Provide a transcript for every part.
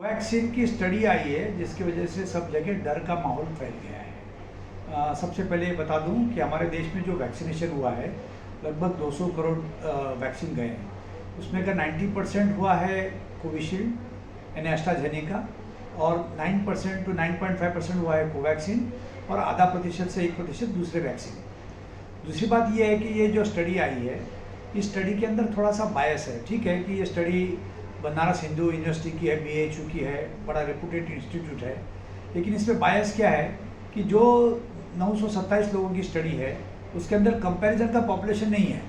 Vaccine की study आई है जिसकी वजह से सब जगह डर का माहौल फैल गया है। सबसे पहले ये बता दूं कि हमारे देश में जो वैक्सीनेशन हुआ है लगभग 200 करोड़ वैक्सीन गए हैं। उसमें का 90% हुआ है कोविशील्ड यानी एस्ट्राजेनेका और 9% to 9.5% हुआ है कोवैक्सीन और आधा प्रतिशत से 1% दूसरे वैक्सीन। दूसरी बात यह है कि ये जो स्टडी आई है इस स्टडी के अंदर थोड़ा सा बायस है। ठीक है कि ये स्टडी बनारस हिंदू यूनिवर्सिटी की है, BHU की है, बड़ा रेपुटेड इंस्टीट्यूट है, लेकिन इसमें बायस क्या है कि जो 927 लोगों की स्टडी है उसके अंदर कंपैरिजन का पॉपुलेशन नहीं है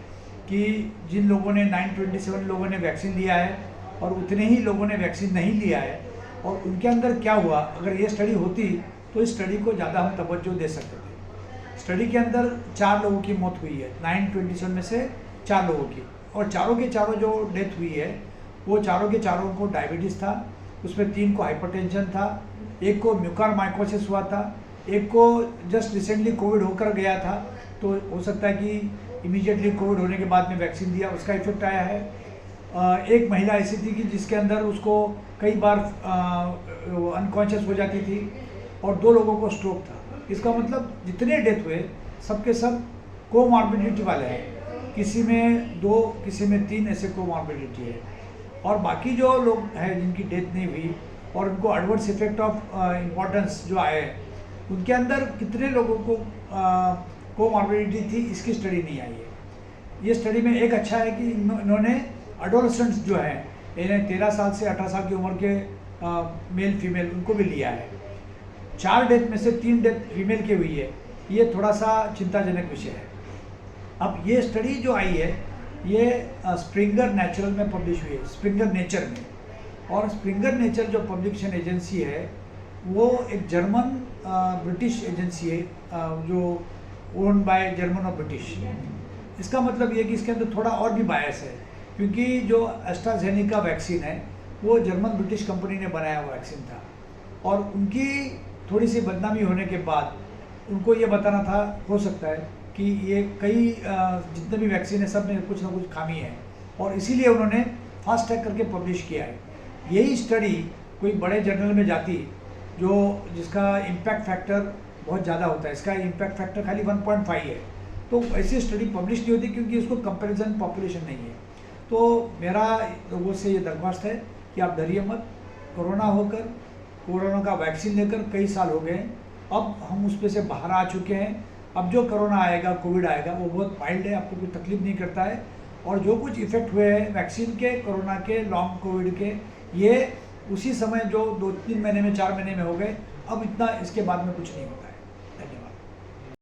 कि जिन लोगों ने 927 लोगों ने वैक्सीन लिया है और उतने ही लोगों ने वैक्सीन नहीं लिया है और उनके अंदर क्या हुआ। अगर ये स्टडी होती तो इस स्टडी को ज़्यादा हम तवज्जो दे सकते थे। स्टडी के अंदर 4 लोगों की मौत हुई है, 927 में से 4 लोगों की, और चारों के चारों जो डेथ हुई है वो चारों के चारों को डायबिटीज़ था, उसमें 3 को हाइपरटेंशन था, एक को म्यूकरमाइकोसिस हुआ था, एक को जस्ट रिसेंटली कोविड होकर गया था, तो हो सकता है कि इमीडिएटली कोविड होने के बाद में वैक्सीन दिया उसका इफेक्ट आया है। एक महिला ऐसी थी कि जिसके अंदर उसको कई बार अनकॉन्शियस हो जाती थी और 2 लोगों को स्ट्रोक था। इसका मतलब जितने डेथ हुए सबके सब कोमॉर्बिडिटी वाले हैं, किसी में 2 किसी में 3 ऐसे कोमॉर्बिडिटी है। और बाकी जो लोग हैं जिनकी डेथ नहीं हुई और उनको एडवर्स इफेक्ट ऑफ इम्पोर्टेंस जो आए उनके अंदर कितने लोगों को कोमॉर्बिडिटी थी इसकी स्टडी नहीं आई है। ये स्टडी में एक अच्छा है कि इन्होंने एडोलेसेंट्स जो हैं इन्हें 13 साल से 18 साल की उम्र के मेल फीमेल उनको भी लिया है। 4 डेथ में से 3 डेथ फीमेल की हुई है, ये थोड़ा सा चिंताजनक विषय है। अब ये स्टडी जो आई है ये स्प्रिंगर नेचुरल में पब्लिश हुई है, स्प्रिंगर नेचर में। और स्प्रिंगर नेचर जो पब्लिकेशन एजेंसी है वो एक जर्मन ब्रिटिश एजेंसी है जो ओन बाय जर्मन और ब्रिटिश। इसका मतलब ये कि इसके अंदर थोड़ा और भी बायस है क्योंकि जो एस्ट्राजेनेका वैक्सीन है वो जर्मन ब्रिटिश कंपनी ने बनाया हुआ वैक्सीन था और उनकी थोड़ी सी बदनामी होने के बाद उनको ये बताना था, हो सकता है कि ये कई जितने भी वैक्सीन है सब में कुछ ना कुछ खामी है और इसीलिए उन्होंने फास्ट ट्रैक करके पब्लिश किया है। यही स्टडी कोई बड़े जर्नल में जाती जो जिसका इम्पैक्ट फैक्टर बहुत ज़्यादा होता है, इसका इम्पैक्ट फैक्टर खाली 1.5 है, तो ऐसी स्टडी पब्लिश नहीं होती क्योंकि इसको कंपैरिजन पॉपुलेशन नहीं है। तो मेरा लोगों से ये दरख्वास्त है कि आप डरिए मत। कोरोना का वैक्सीन लेकर कई साल हो गए, अब हम उसमें से बाहर आ चुके हैं। अब जो कोरोना आएगा, कोविड आएगा, वो बहुत माइल्ड है, आपको कोई तकलीफ नहीं करता है। और जो कुछ इफेक्ट हुए हैं वैक्सीन के, कोरोना के, लॉन्ग कोविड के, ये उसी समय जो 2-3 महीने में 4 महीने में हो गए, अब इतना इसके बाद में कुछ नहीं होता है। धन्यवाद।